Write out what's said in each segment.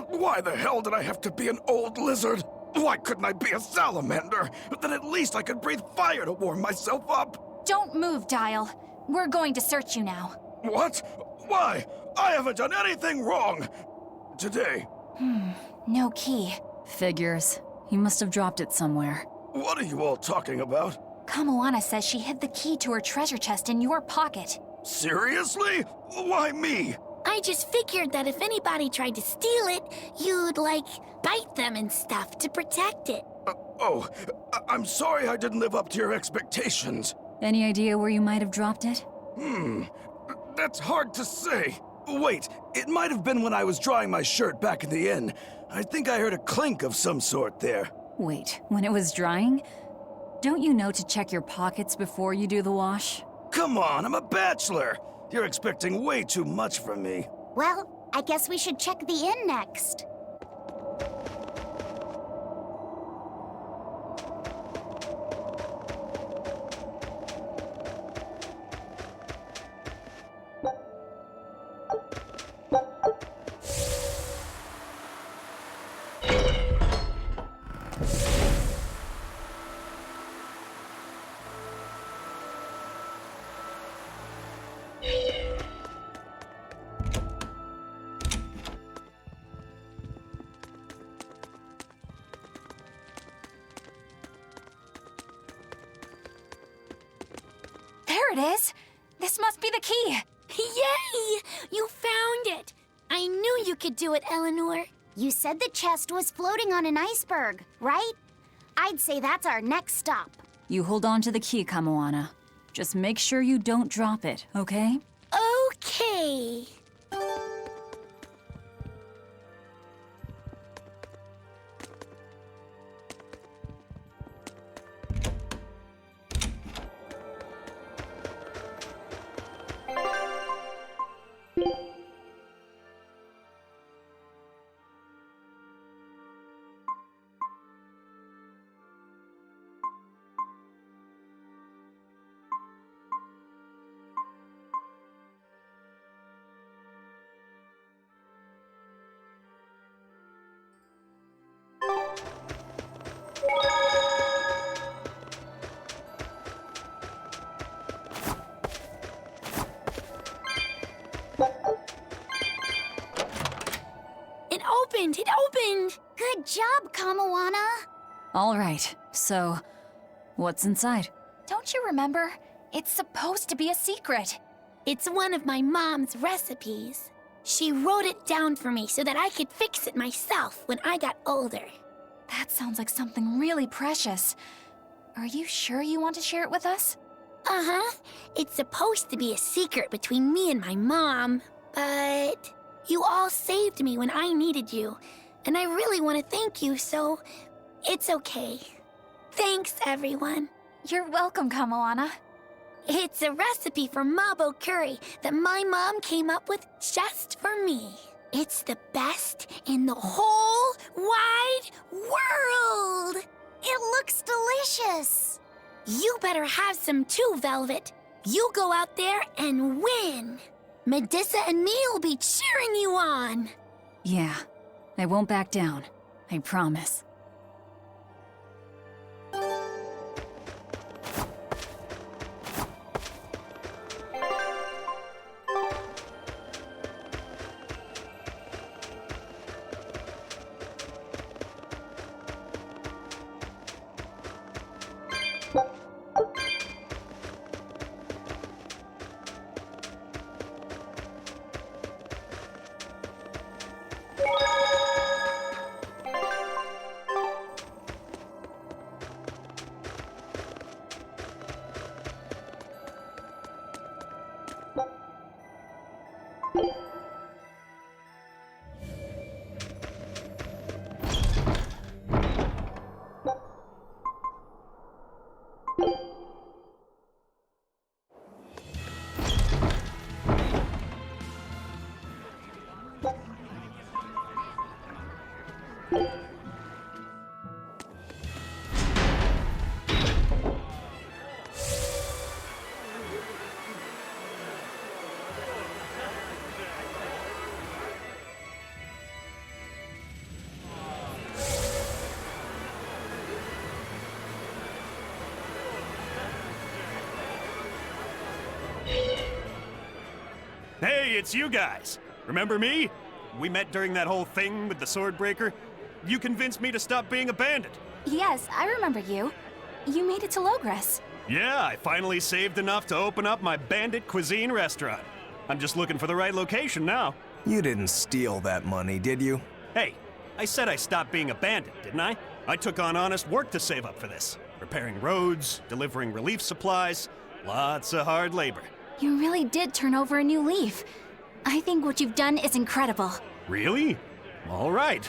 Why the hell did I have to be an old lizard? Why couldn't I be a salamander? Then at least I could breathe fire to warm myself up. Don't move, Dial. We're going to search you now. What? Why? I haven't done anything wrong. Today. No key. Figures. He must have dropped it somewhere. What are you all talking about? Kamoana says she hid the key to her treasure chest in your pocket. Seriously? Why me? I just figured that if anybody tried to steal it, you'd, like, bite them and stuff to protect it. I'm sorry I didn't live up to your expectations. Any idea where you might have dropped it? That's hard to say. Wait, it might have been when I was drying my shirt back in the inn. I think I heard a clink of some sort there. Wait, when it was drying? Don't you know to check your pockets before you do the wash? Come on, I'm a bachelor. You're expecting way too much from me. Well, I guess we should check the inn next. There it is! This must be the key! Yay! You found it! I knew you could do it, Eleanor. You said the chest was floating on an iceberg, right? I'd say that's our next stop. You hold on to the key, Kamoana. Just make sure you don't drop it, okay? Okay. It opened! Good job, Kamoana! All right, so what's inside? Don't you remember? It's supposed to be a secret. It's one of my mom's recipes. She wrote it down for me so that I could fix it myself when I got older. That sounds like something really precious. Are you sure you want to share it with us? Uh-huh. It's supposed to be a secret between me and my mom, but you all saved me when I needed you, and I really want to thank you, so it's okay. Thanks, everyone. You're welcome, Kamoana. It's a recipe for mabo curry that my mom came up with just for me. It's the best in the whole wide world! It looks delicious! You better have some too, Velvet. You go out there and win. Medissa and me will be cheering you on. Yeah, I won't back down. I promise. it's you guys. Remember me? We met during that whole thing with the Swordbreaker. You convinced me to stop being a bandit. Yes, I remember you. You made it to Logres. Yeah, I finally saved enough to open up my bandit cuisine restaurant. I'm just looking for the right location now. You didn't steal that money, did you? Hey, I said I stopped being a bandit, didn't I? I took on honest work to save up for this. Repairing roads, delivering relief supplies, lots of hard labor. You really did turn over a new leaf. I think what you've done is incredible. Really? All right.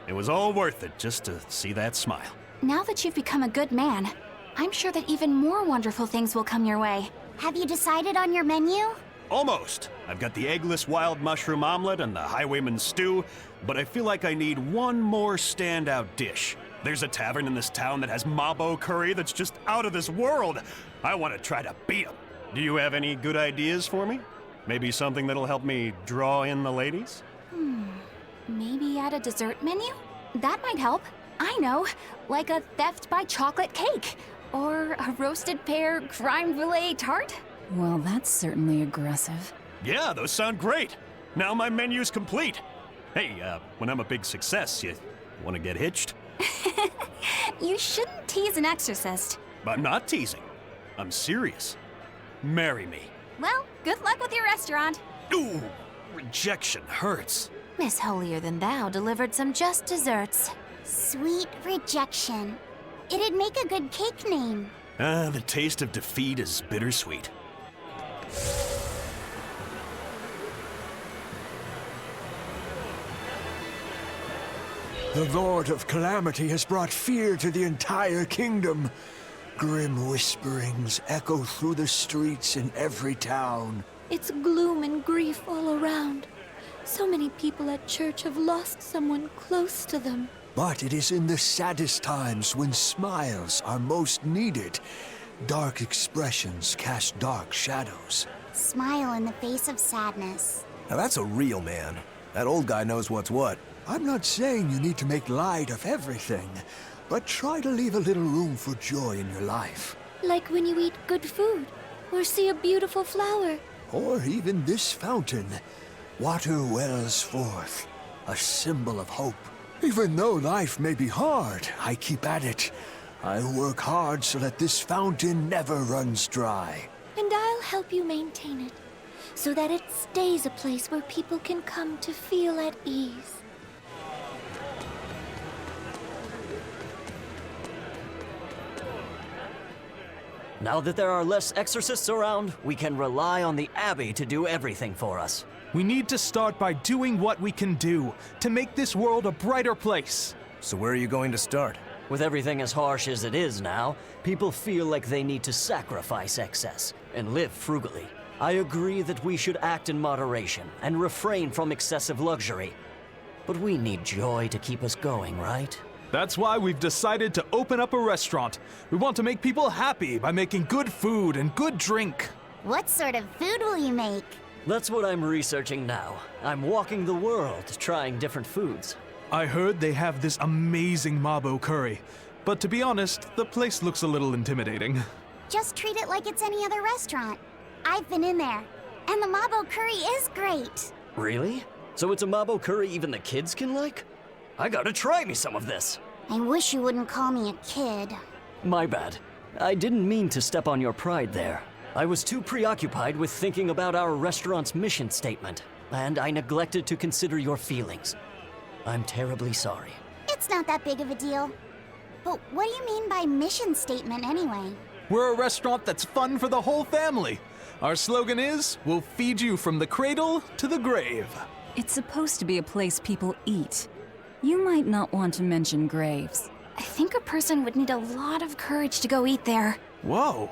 It was all worth it just to see that smile. Now that you've become a good man, I'm sure that even more wonderful things will come your way. Have you decided on your menu? Almost. I've got the eggless wild mushroom omelet and the highwayman's stew, but I feel like I need one more standout dish. There's a tavern in this town that has mabo curry that's just out of this world. I want to try to beat 'em. Do you have any good ideas for me? Maybe something that'll help me draw in the ladies? Maybe add a dessert menu? That might help. I know, like a theft by chocolate cake. Or a roasted pear crème brûlée tart? Well, that's certainly aggressive. Yeah, those sound great. Now my menu's complete. Hey, when I'm a big success, you want to get hitched? You shouldn't tease an exorcist. I'm not teasing. I'm serious. Marry me. Well, good luck with your restaurant. Ooh, rejection hurts. Miss Holier Than Thou delivered some just desserts. Sweet rejection. It'd make a good cake name. The taste of defeat is bittersweet. The Lord of Calamity has brought fear to the entire kingdom. Grim whisperings echo through the streets in every town. It's gloom and grief all around. So many people at church have lost someone close to them. But it is in the saddest times when smiles are most needed. Dark expressions cast dark shadows. Smile in the face of sadness. Now that's a real man. That old guy knows what's what. I'm not saying you need to make light of everything, but try to leave a little room for joy in your life. Like when you eat good food, or see a beautiful flower. Or even this fountain. Water wells forth, a symbol of hope. Even though life may be hard, I keep at it. I work hard so that this fountain never runs dry. And I'll help you maintain it, so that it stays a place where people can come to feel at ease. Now that there are less exorcists around, we can rely on the Abbey to do everything for us. We need to start by doing what we can do to make this world a brighter place. So where are you going to start? With everything as harsh as it is now, people feel like they need to sacrifice excess and live frugally. I agree that we should act in moderation and refrain from excessive luxury. But we need joy to keep us going, right? That's why we've decided to open up a restaurant. We want to make people happy by making good food and good drink. What sort of food will you make? That's what I'm researching now. I'm walking the world, trying different foods. I heard they have this amazing mabo curry, but to be honest, the place looks a little intimidating. Just treat it like it's any other restaurant. I've been in there, and the mabo curry is great. Really? So it's a mabo curry even the kids can like? I gotta try me some of this. I wish you wouldn't call me a kid. My bad. I didn't mean to step on your pride there. I was too preoccupied with thinking about our restaurant's mission statement, and I neglected to consider your feelings. I'm terribly sorry. It's not that big of a deal. But what do you mean by mission statement anyway? We're a restaurant that's fun for the whole family. Our slogan is, we'll feed you from the cradle to the grave. It's supposed to be a place people eat. You might not want to mention graves. I think a person would need a lot of courage to go eat there. Whoa.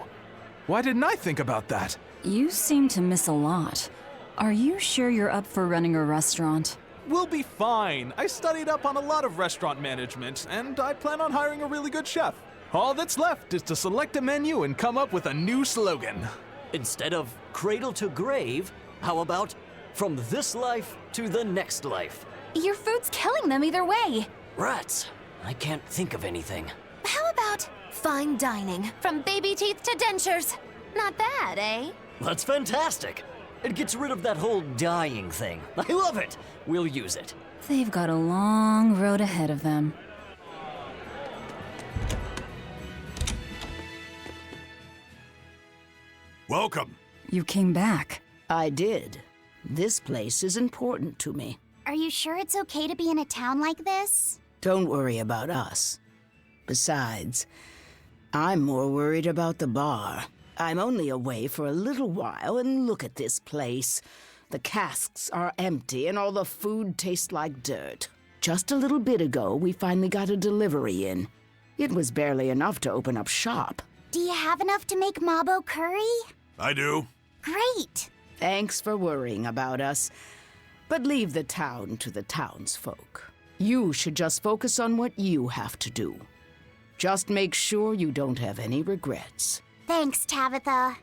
Why didn't I think about that? You seem to miss a lot. Are you sure you're up for running a restaurant? We'll be fine. I studied up on a lot of restaurant management, and I plan on hiring a really good chef. All that's left is to select a menu and come up with a new slogan. Instead of cradle to grave, how about from this life to the next life? Your food's killing them either way. Rats. I can't think of anything. How about fine dining, from baby teeth to dentures? Not bad, eh? That's fantastic. It gets rid of that whole dying thing. I love it! We'll use it. They've got a long road ahead of them. Welcome. You came back. I did. This place is important to me. Are you sure it's okay to be in a town like this? Don't worry about us. Besides, I'm more worried about the bar. I'm only away for a little while, and look at this place. The casks are empty, and all the food tastes like dirt. Just a little bit ago, we finally got a delivery in. It was barely enough to open up shop. Do you have enough to make Mabo curry? I do. Great! Thanks for worrying about us, but leave the town to the townsfolk. You should just focus on what you have to do. Just make sure you don't have any regrets. Thanks, Tabitha.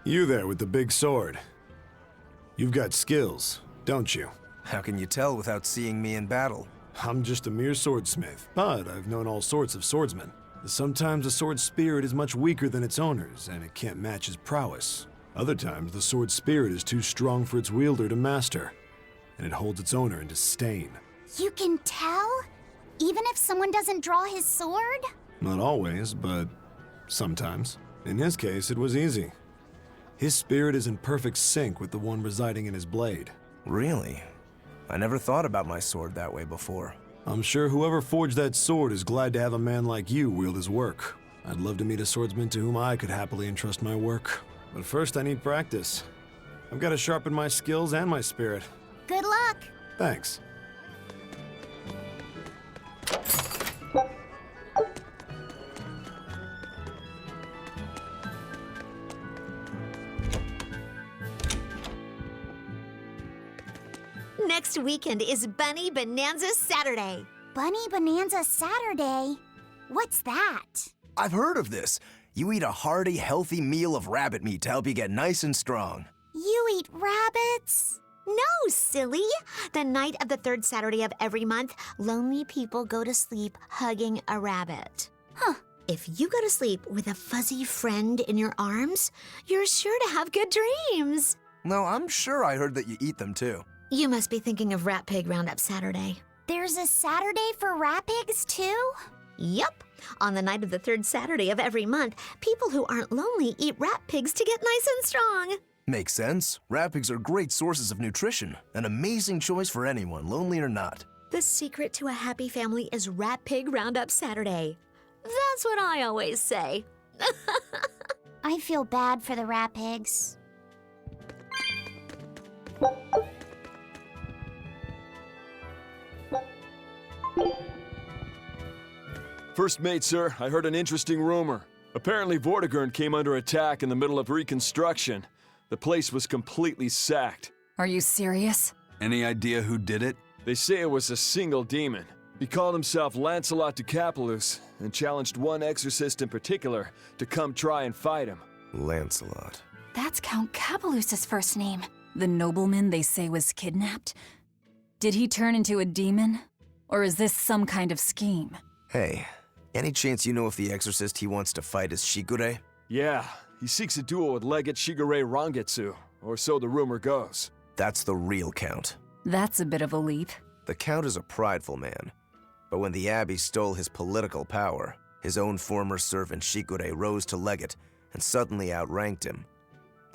You there with the big sword. You've got skills, don't you? How can you tell without seeing me in battle? I'm just a mere swordsmith, but I've known all sorts of swordsmen. Sometimes a sword's spirit is much weaker than its owner's, and it can't match his prowess. Other times, the sword's spirit is too strong for its wielder to master, and it holds its owner in disdain. You can tell? Even if someone doesn't draw his sword? Not always, but sometimes. In his case, it was easy. His spirit is in perfect sync with the one residing in his blade. Really? I never thought about my sword that way before. I'm sure whoever forged that sword is glad to have a man like you wield his work. I'd love to meet a swordsman to whom I could happily entrust my work. But first I need practice. I've got to sharpen my skills and my spirit. Good luck! Thanks. Next weekend is Bunny Bonanza Saturday. Bunny Bonanza Saturday? What's that? I've heard of this. You eat a hearty, healthy meal of rabbit meat to help you get nice and strong. You eat rabbits? No, silly. The night of the third Saturday of every month, lonely people go to sleep hugging a rabbit. Huh. If you go to sleep with a fuzzy friend in your arms, you're sure to have good dreams. No, I'm sure I heard that you eat them too. You must be thinking of Rat Pig Roundup Saturday. There's a Saturday for rat pigs, too? Yup. On the night of the third Saturday of every month, people who aren't lonely eat rat pigs to get nice and strong. Makes sense. Rat pigs are great sources of nutrition. An amazing choice for anyone, lonely or not. The secret to a happy family is Rat Pig Roundup Saturday. That's what I always say. I feel bad for the rat pigs. First mate, sir, I heard an interesting rumor. Apparently Vortigern came under attack in the middle of reconstruction. The place was completely sacked. Are you serious? Any idea who did it? They say it was a single demon. He called himself Lancelot de Capulus and challenged one exorcist in particular to come try and fight him. Lancelot. That's Count Capelus's first name. The nobleman they say was kidnapped? Did he turn into a demon? Or is this some kind of scheme? Hey, any chance you know if the exorcist he wants to fight is Shigure? Yeah, he seeks a duel with Legate Shigure Rangetsu, or so the rumor goes. That's the real Count. That's a bit of a leap. The Count is a prideful man. But when the Abbey stole his political power, his own former servant Shigure rose to Legate and suddenly outranked him.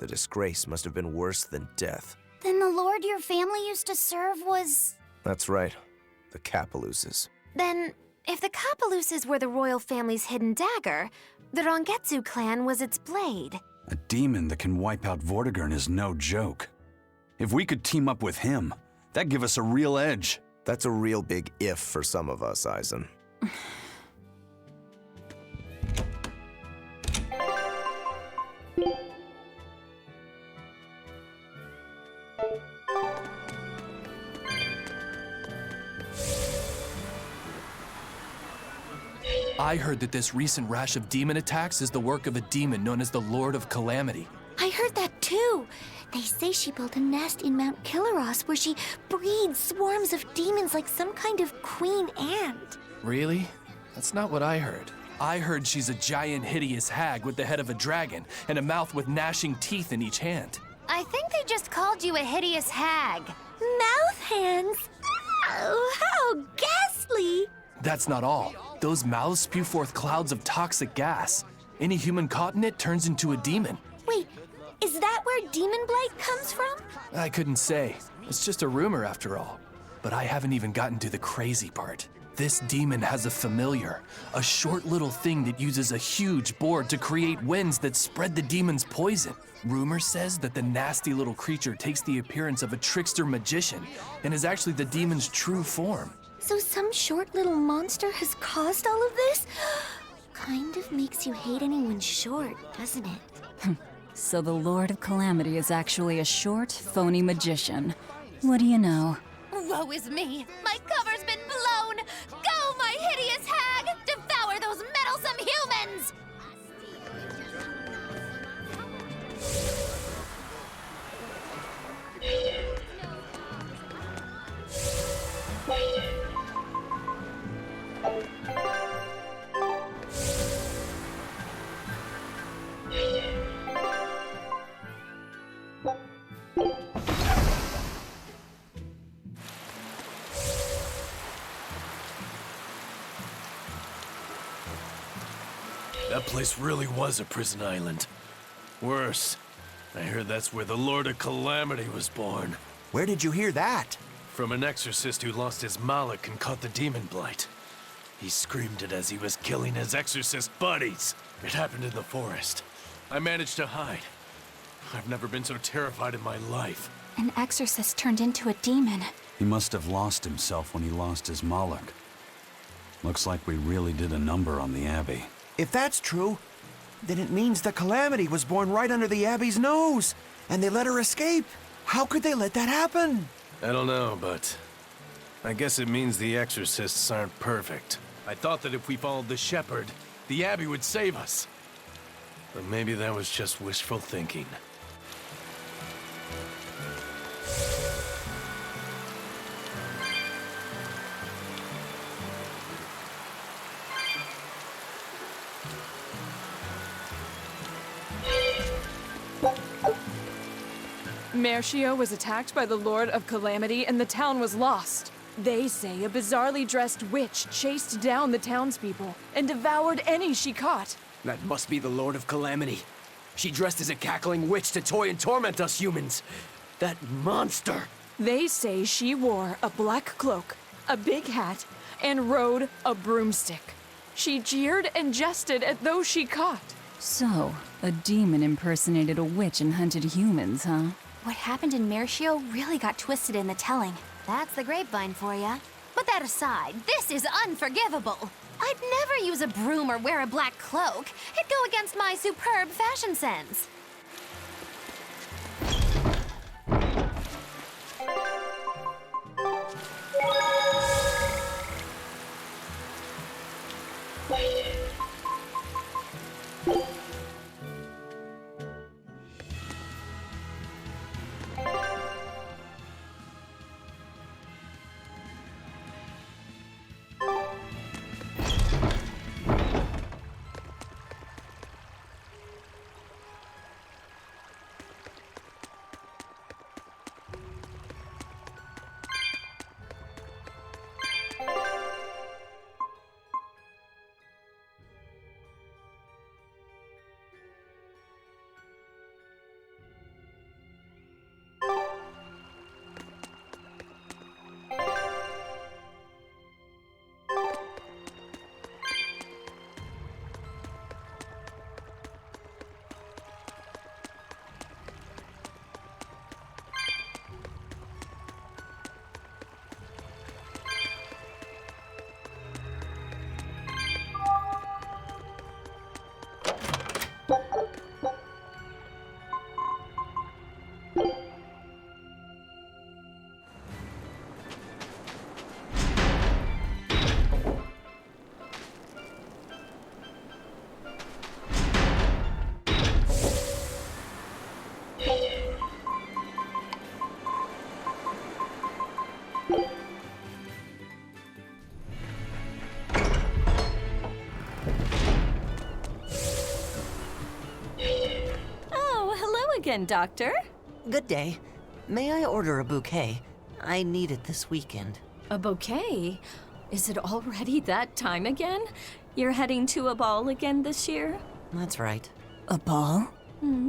The disgrace must have been worse than death. Then the lord your family used to serve was... That's right. The Capeluses. Then If the Kapaluses were the royal family's hidden dagger, the Rongetsu clan was its blade. A demon that can wipe out Vortigern is no joke. If we could team up with him, that'd give us a real edge. That's a real big if for some of us, Eisen. I heard that this recent rash of demon attacks is the work of a demon known as the Lord of Calamity. I heard that too. They say she built a nest in Mount Killaros where she breeds swarms of demons like some kind of queen ant. Really? That's not what I heard. I heard she's a giant, hideous hag with the head of a dragon and a mouth with gnashing teeth in each hand. I think they just called you a hideous hag. Mouth hands? Oh, how ghastly! That's not all. Those mouths spew forth clouds of toxic gas. Any human caught in it turns into a demon. Wait, is that where demon blight comes from? I couldn't say. It's just a rumor after all. But I haven't even gotten to the crazy part. This demon has a familiar, a short little thing that uses a huge board to create winds that spread the demon's poison. Rumor says that the nasty little creature takes the appearance of a trickster magician and is actually the demon's true form. So some short little monster has caused all of this? Kind of makes you hate anyone short, doesn't it? So the Lord of Calamity is actually a short, phony magician. What do you know? Woe is me! My cover's been blown! Go, my hideous hag! Devour those meddlesome humans! That place really was a prison island. Worse, I heard that's where the Lord of Calamity was born. Where did you hear that? From an exorcist who lost his malak and caught the demon blight. He screamed it as he was killing his exorcist buddies. It happened in the forest. I managed to hide. I've never been so terrified in my life. An exorcist turned into a demon. He must have lost himself when he lost his malak. Looks like we really did a number on the Abbey. If that's true, then it means the Calamity was born right under the Abbey's nose, and they let her escape. How could they let that happen? I don't know, but I guess it means the exorcists aren't perfect. I thought that if we followed the shepherd, the Abbey would save us. But maybe that was just wishful thinking. Mercio was attacked by the Lord of Calamity and the town was lost. They say a bizarrely dressed witch chased down the townspeople and devoured any she caught. That must be the Lord of Calamity. She dressed as a cackling witch to toy and torment us humans. That monster! They say she wore a black cloak, a big hat, and rode a broomstick. She jeered and jested at those she caught. So, a demon impersonated a witch and hunted humans, huh? What happened in Mercio really got twisted in the telling. That's the grapevine for ya. But that aside, this is unforgivable. I'd never use a broom or wear a black cloak. It'd go against my superb fashion sense. again, Doctor. Good day. May I order a bouquet? I need it this weekend. A bouquet? Is it already that time again? You're heading to a ball again this year? That's right. A ball?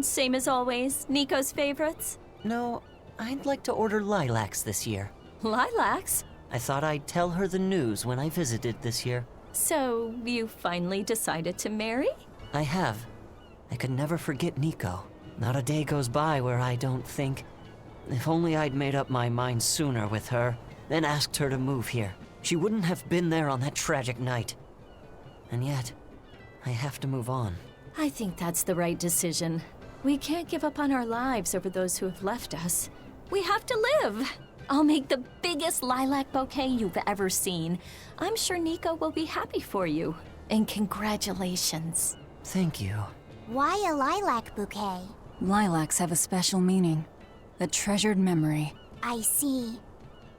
Same as always. Nico's favorites? No, I'd like to order lilacs this year. Lilacs? I thought I'd tell her the news when I visited this year. So, you finally decided to marry? I have. I could never forget Nico. Not a day goes by where I don't think, if only I'd made up my mind sooner with her, then asked her to move here. She wouldn't have been there on that tragic night. And yet, I have to move on. I think that's the right decision. We can't give up on our lives over those who have left us. We have to live. I'll make the biggest lilac bouquet you've ever seen. I'm sure Nico will be happy for you. And congratulations. Thank you. Why a lilac bouquet? Lilacs have a special meaning. A treasured memory. I see.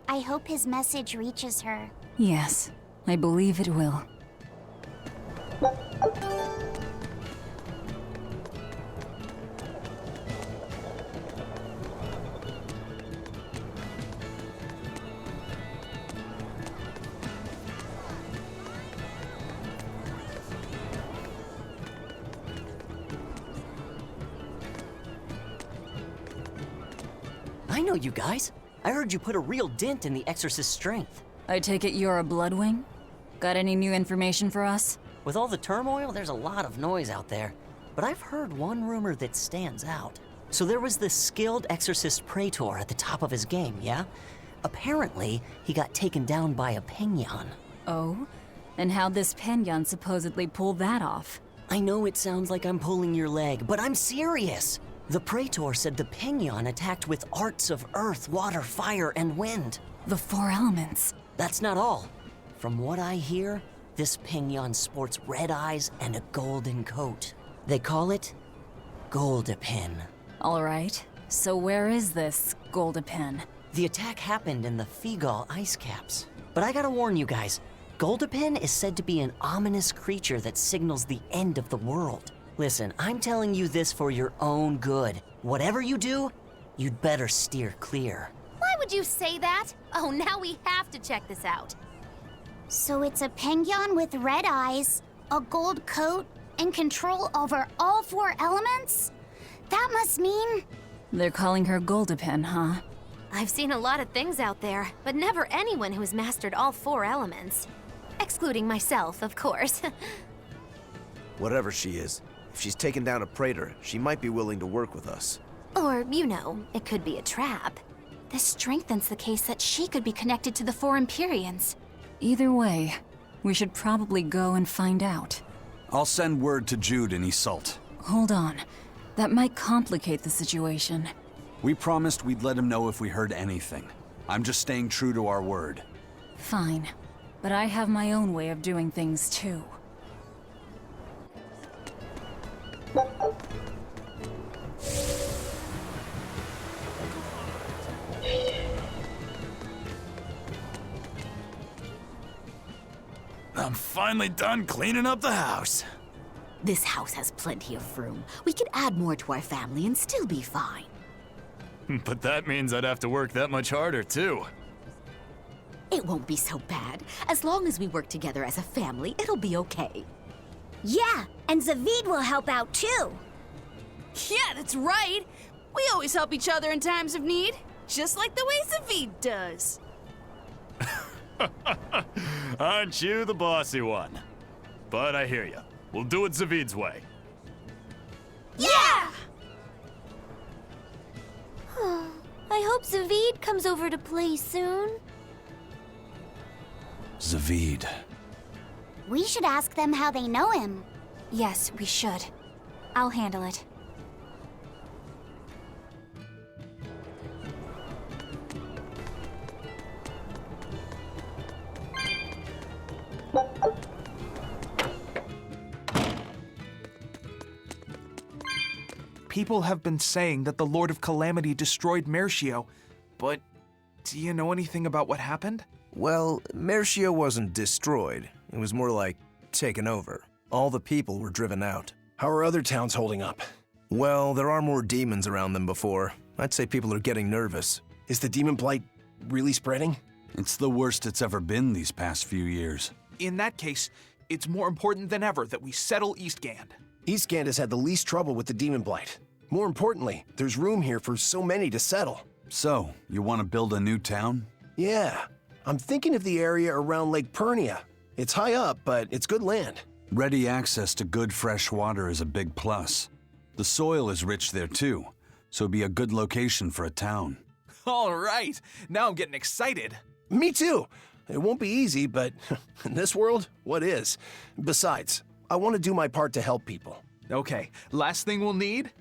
I hope his message reaches her. Yes, I believe it will. I know you guys. I heard you put a real dent in the Exorcist's strength. I take it you're a Bloodwing? Got any new information for us? With all the turmoil, there's a lot of noise out there. But I've heard one rumor that stands out. So there was this skilled Exorcist Praetor at the top of his game, yeah? Apparently, he got taken down by a Penyon. Oh? And how'd this Penyon supposedly pull that off? I know it sounds like I'm pulling your leg, but I'm serious! The Praetor said the Penyon attacked with arts of earth, water, fire, and wind. The 4 elements. That's not all. From what I hear, this Penyon sports red eyes and a golden coat. They call it Goldapin. All right. So where is this Goldapin? The attack happened in the Figal ice caps. But I gotta warn you guys, Goldapin is said to be an ominous creature that signals the end of the world. Listen, I'm telling you this for your own good. Whatever you do, you'd better steer clear. Why would you say that? Oh, now we have to check this out. So it's a Penguin with red eyes, a gold coat, and control over all 4 elements? That must mean... They're calling her Goldapin, huh? I've seen a lot of things out there, but never anyone who's mastered all 4 elements. Excluding myself, of course. Whatever she is, if she's taken down a Praetor, she might be willing to work with us. Or, you know, it could be a trap. This strengthens the case that she could be connected to the 4 Empyreans. Either way, we should probably go and find out. I'll send word to Jude and Iseult. Hold on. That might complicate the situation. We promised we'd let him know if we heard anything. I'm just staying true to our word. Fine. But I have my own way of doing things, too. I'm finally done cleaning up the house. This house has plenty of room. We could add more to our family and still be fine. But that means I'd have to work that much harder, too. It won't be so bad. As long as we work together as a family, it'll be okay. Yeah, and Zavid will help out too. Yeah, that's right. We always help each other in times of need, just like the way Zavid does. Aren't you the bossy one? But I hear you. We'll do it Zavid's way. Yeah! I hope Zavid comes over to play soon. Zavid. We should ask them how they know him. Yes, we should. I'll handle it. People have been saying that the Lord of Calamity destroyed Mercio, but do you know anything about what happened? Well, Mercio wasn't destroyed. It was more like taken over. All the people were driven out. How are other towns holding up? Well, there are more demons around than before. I'd say people are getting nervous. Is the demon blight really spreading? It's the worst it's ever been these past few years. In that case, it's more important than ever that we settle Eastgand. Eastgand has had the least trouble with the demon blight. More importantly, there's room here for so many to settle. So, you want to build a new town? Yeah. I'm thinking of the area around Lake Pernia. It's high up, but it's good land. Ready access to good fresh water is a big plus. The soil is rich there too, so it'd be a good location for a town. All right, now I'm getting excited. Me too. It won't be easy, but in this world, what is? Besides, I want to do my part to help people. Okay, last thing we'll need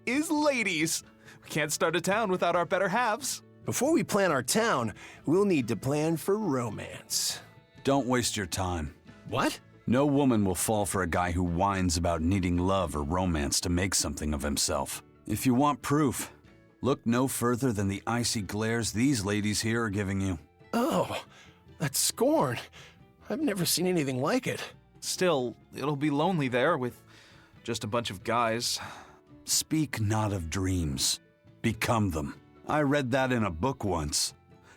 is ladies. We can't start a town without our better halves. Before we plan our town, we'll need to plan for romance. Don't waste your time. What? No woman will fall for a guy who whines about needing love or romance to make something of himself. If you want proof, look no further than the icy glares these ladies here are giving you. Oh, that's scorn. I've never seen anything like it. Still, it'll be lonely there with just a bunch of guys. Speak not of dreams. Become them. I read that in a book once.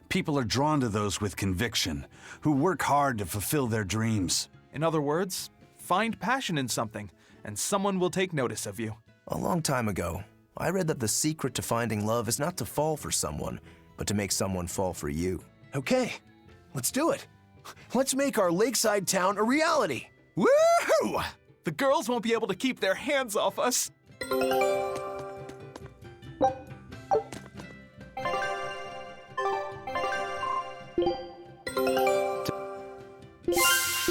People are drawn to those with conviction, who work hard to fulfill their dreams. In other words, find passion in something, and someone will take notice of you. A long time ago, I read that the secret to finding love is not to fall for someone, but to make someone fall for you. Okay, let's do it. Let's make our lakeside town a reality. Woohoo! The girls won't be able to keep their hands off us.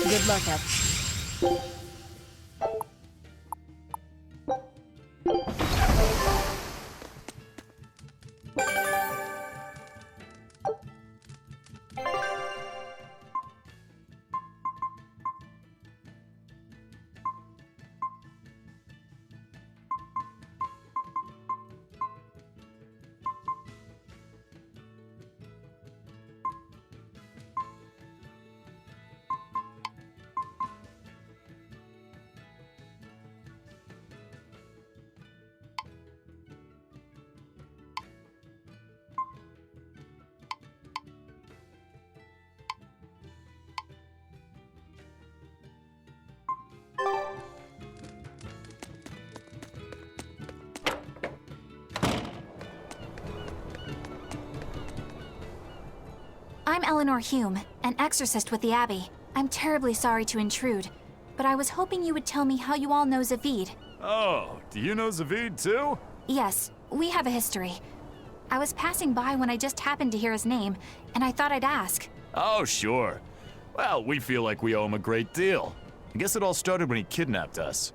Good luck out. I'm Eleanor Hume, an exorcist with the Abbey. I'm terribly sorry to intrude, but I was hoping you would tell me how you all know Zavid. Oh, do you know Zavid too? Yes, we have a history. I was passing by when I just happened to hear his name, and I thought I'd ask. Oh, sure. Well, we feel like we owe him a great deal. I guess it all started when he kidnapped us.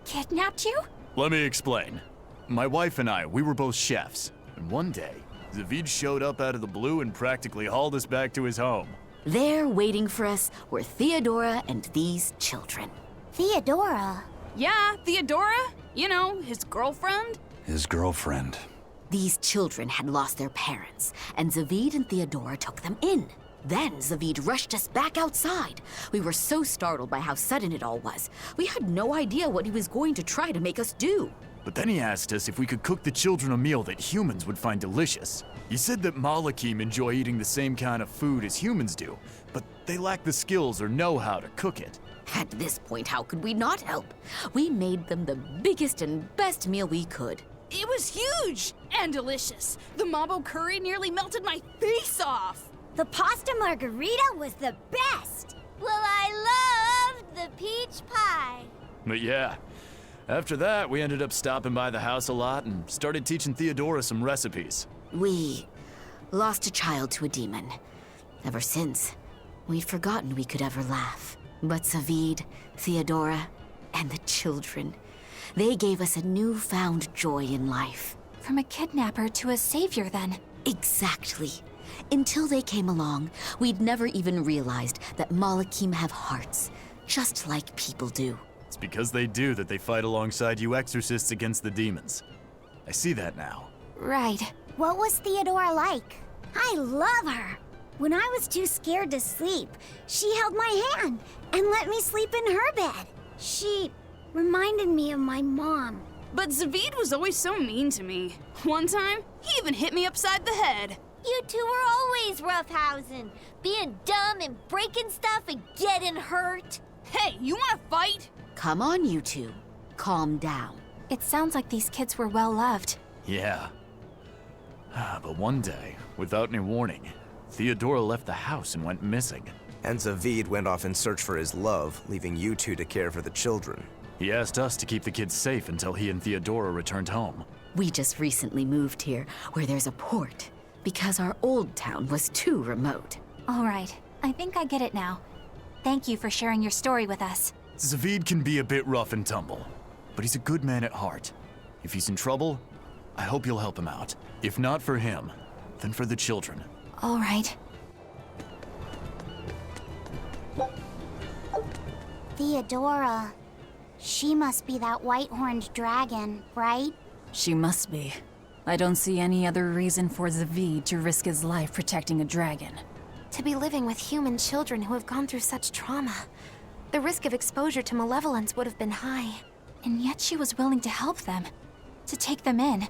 Kidnapped you? Let me explain. My wife and I, we were both chefs, and one day, Zavid showed up out of the blue and practically hauled us back to his home. There, waiting for us, were Theodora and these children. Theodora? Yeah, Theodora. You know, his girlfriend. His girlfriend. These children had lost their parents, and Zavid and Theodora took them in. Then Zavid rushed us back outside. We were so startled by how sudden it all was. We had no idea what he was going to try to make us do. But then he asked us if we could cook the children a meal that humans would find delicious. He said that Malakim enjoy eating the same kind of food as humans do, but they lack the skills or know-how to cook it. At this point, how could we not help? We made them the biggest and best meal we could. It was huge and delicious. The mabo curry nearly melted my face off. The pasta margarita was the best. Well, I loved the peach pie. But yeah, after that, we ended up stopping by the house a lot and started teaching Theodora some recipes. We lost a child to a demon. Ever since, we'd forgotten we could ever laugh. But Zavid, Theodora, and the children, they gave us a newfound joy in life. From a kidnapper to a savior, then. Exactly. Until they came along, we'd never even realized that Malakim have hearts, just like people do. It's because they do that they fight alongside you exorcists against the demons. I see that now. Right. What was Theodora like? I love her. When I was too scared to sleep, she held my hand and let me sleep in her bed. She reminded me of my mom But Zavid was always so mean to me. One time, he even hit me upside the head. You two were always roughhousing, being dumb and breaking stuff and getting hurt. Hey, you wanna fight? Come on, you two. Calm down. It sounds like these kids were well loved. Yeah. But one day, without any warning, Theodora left the house and went missing. And Zavid went off in search for his love, leaving you two to care for the children. He asked us to keep the kids safe until he and Theodora returned home. We just recently moved here, where there's a port, because our old town was too remote. All right, I think I get it now. Thank you for sharing your story with us. Zavid can be a bit rough and tumble, but he's a good man at heart. If he's in trouble, I hope you'll help him out. If not for him, then for the children. All right. Theodora. She must be that white-horned dragon, right? She must be. I don't see any other reason for Zavid to risk his life protecting a dragon. To be living with human children who have gone through such trauma, the risk of exposure to malevolence would have been high. And yet she was willing to help them, to take them in.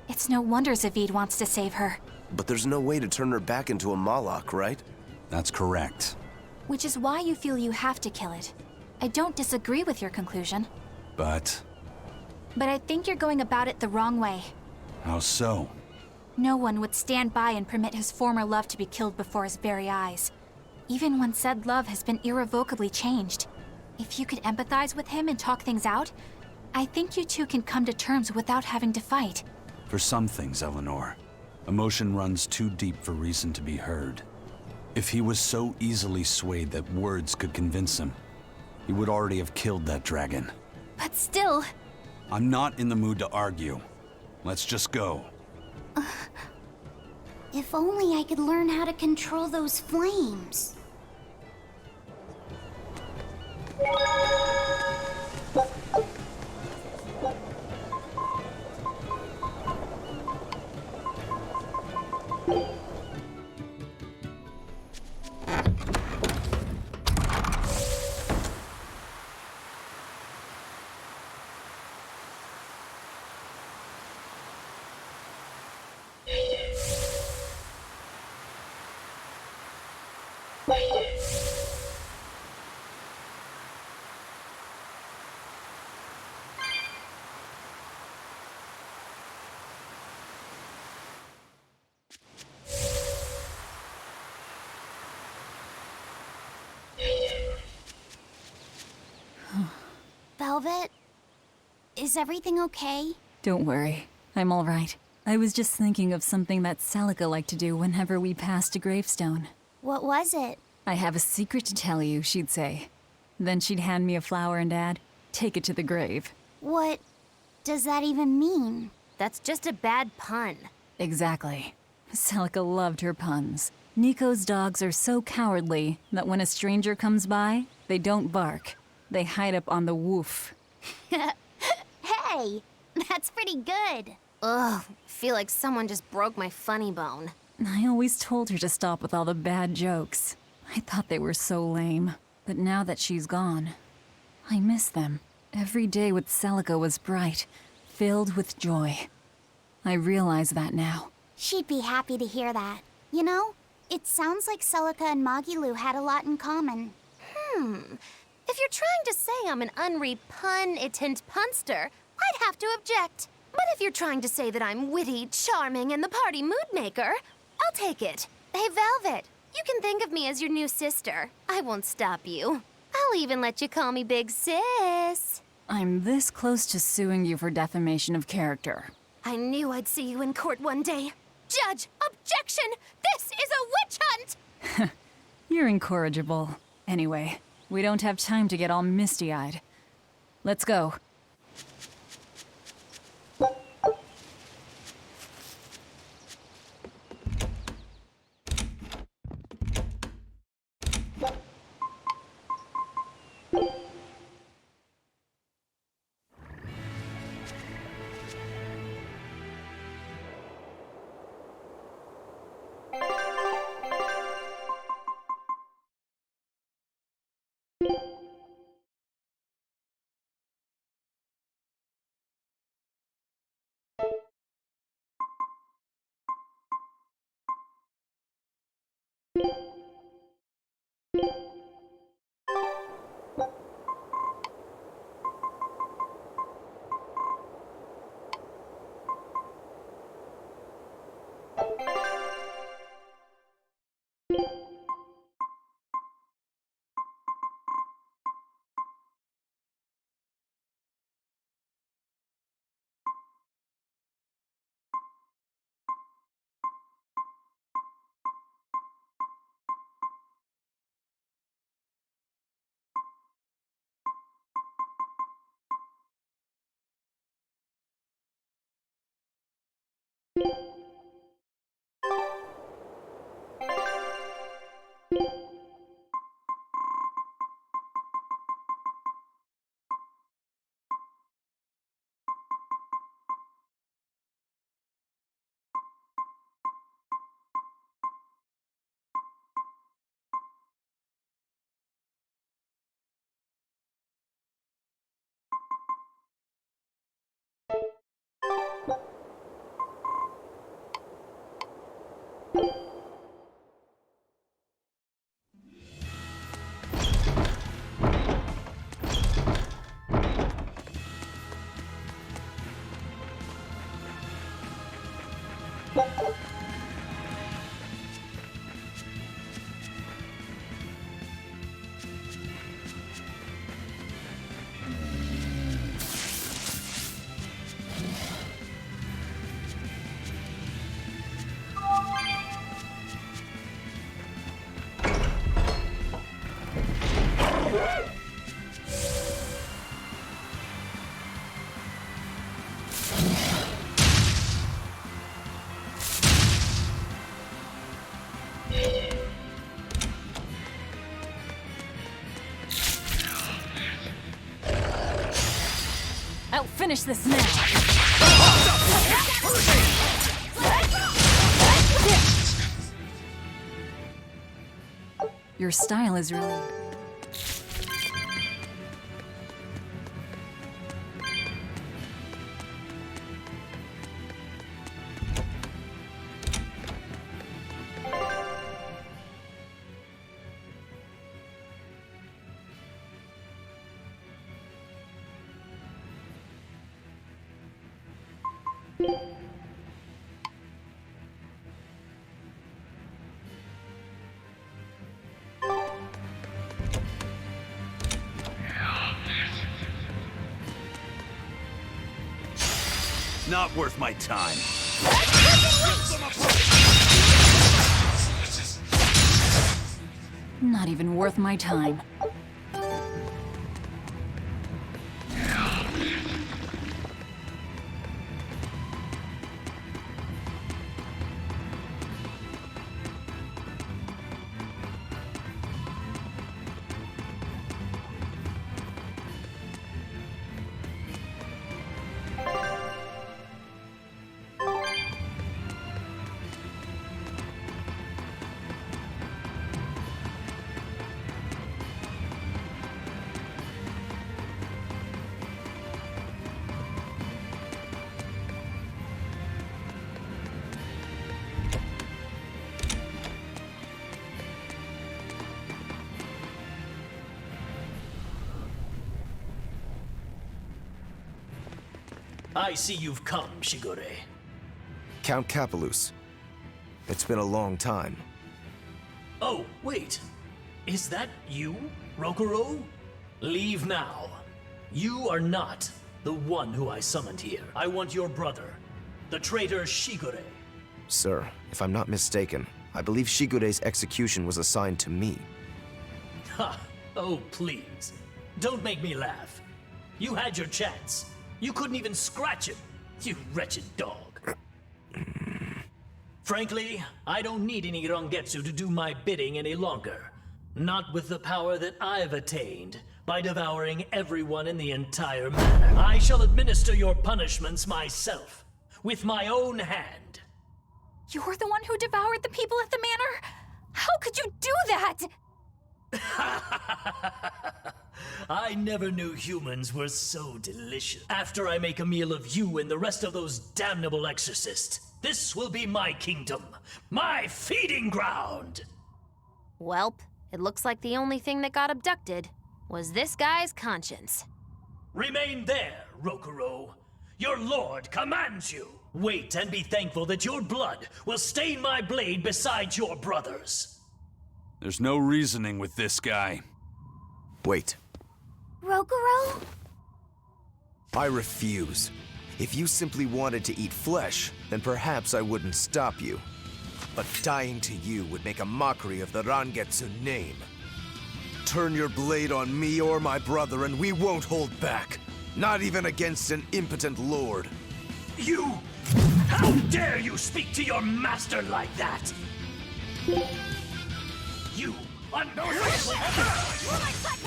It's no wonder Zavid wants to save her. But there's no way to turn her back into a Malak, right? That's correct. Which is why you feel you have to kill it. I don't disagree with your conclusion. But But I think you're going about it the wrong way. how so? No one would stand by and permit his former love to be killed before his very eyes. Even when said love has been irrevocably changed. If you could empathize with him and talk things out, I think you two can come to terms without having to fight. For some things, Eleanor, emotion runs too deep for reason to be heard. If he was so easily swayed that words could convince him, he would already have killed that dragon. But still... I'm not in the mood to argue. Let's just go. If only I could learn how to control those flames. Velvet, is everything okay? Don't worry, I'm all right. I was just thinking of something that Celica liked to do whenever we passed a gravestone. What was it? I have a secret to tell you, she'd say. Then she'd hand me a flower and add, take it to the grave. What does that even mean? That's just a bad pun. Exactly. Celica loved her puns. Nico's dogs are so cowardly that when a stranger comes by, they don't bark. They hide up on the woof. Hey, that's pretty good. Ugh, feel like someone just broke my funny bone. I always told her to stop with all the bad jokes. I thought they were so lame. But now that she's gone, I miss them. Every day with Celica was bright, filled with joy. I realize that now. She'd be happy to hear that. You know, it sounds like Celica and Magilu had a lot in common. If you're trying to say I'm an unrepunnitent punster, I'd have to object. But if you're trying to say that I'm witty, charming, and the party mood maker, I'll take it. Hey, Velvet, you can think of me as your new sister. I won't stop you. I'll even let you call me Big Sis. I'm this close to suing you for defamation of character. I knew I'd see you in court one day. Judge, objection! This is a witch hunt! You're incorrigible. Anyway, we don't have time to get all misty-eyed. Let's go. finish this now. Your style is really... Not worth my time. Not even worth my time. I see you've come, Shigure. Count Capelus. It's been a long time. Oh, wait. Is that you, Rokuro? Leave now. You are not the one who I summoned here. I want your brother, the traitor Shigure. Sir, if I'm not mistaken, I believe Shigure's execution was assigned to me. Ha! Oh, please. Don't make me laugh. You had your chance. You couldn't even scratch him, you wretched dog. Frankly, I don't need any Rangetsu to do my bidding any longer. Not with the power that I've attained by devouring everyone in the entire manor. I shall administer your punishments myself, with my own hand. You're the one who devoured the people at the manor? How could you do that? I never knew humans were so delicious. After I make a meal of you and the rest of those damnable exorcists, this will be my kingdom, my feeding ground! Welp, it looks like the only thing that got abducted was this guy's conscience. Remain there, Rokuro. Your lord commands you. Wait and be thankful that your blood will stain my blade beside your brother's. There's no reasoning with this guy. Wait. Rokuro? I refuse. If you simply wanted to eat flesh, then perhaps I wouldn't stop you. But dying to you would make a mockery of the Rangetsu name. Turn your blade on me or my brother and we won't hold back. Not even against an impotent lord. You! How dare you speak to your master like that? You ungrateful!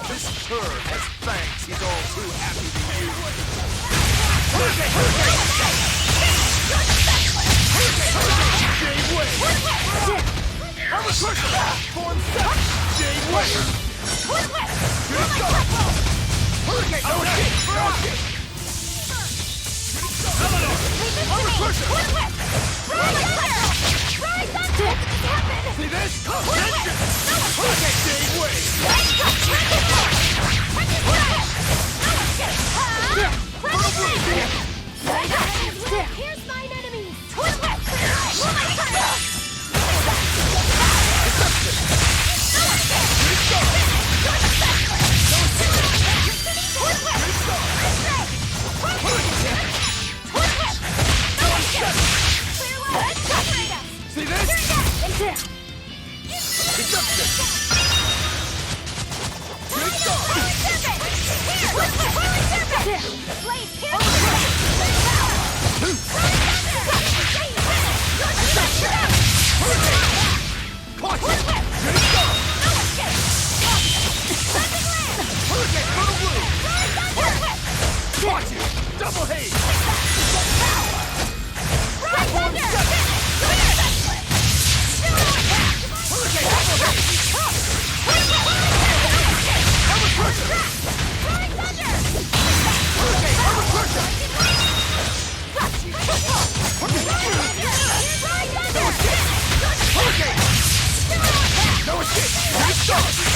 This turd has fangs he's all too happy to See this? Here's mine enemies! See this? Watch it! Double haste! Right thunder! No escape! Nice start!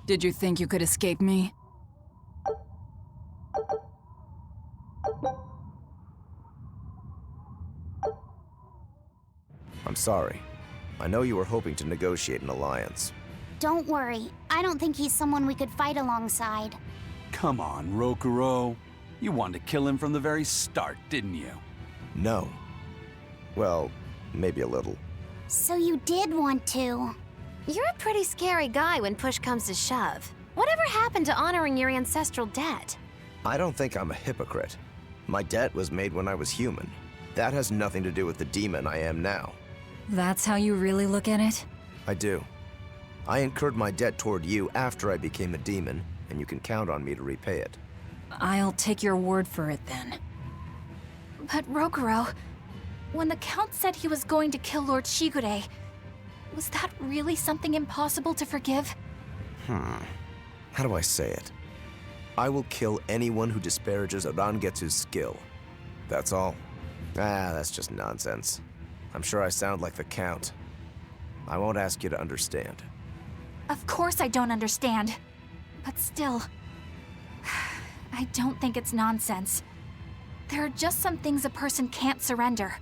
Did you think you could escape me? I'm sorry. I know you were hoping to negotiate an alliance. Don't worry. I don't think he's someone we could fight alongside. Come on, Rokuro. You wanted to kill him from the very start, didn't you? No. Well, maybe a little. So you did want to. You're a pretty scary guy when push comes to shove. Whatever happened to honoring your ancestral debt? I don't think I'm a hypocrite. My debt was made when I was human. That has nothing to do with the demon I am now. That's how you really look at it? I do. I incurred my debt toward you after I became a demon, and you can count on me to repay it. I'll take your word for it then. But Rokuro, when the Count said he was going to kill Lord Shigure, was that really something impossible to forgive? How do I say it? I will kill anyone who disparages Rangetsu's skill. That's all. That's just nonsense. I'm sure I sound like the Count. I won't ask you to understand. Of course I don't understand. But still, I don't think it's nonsense. There are just some things a person can't surrender.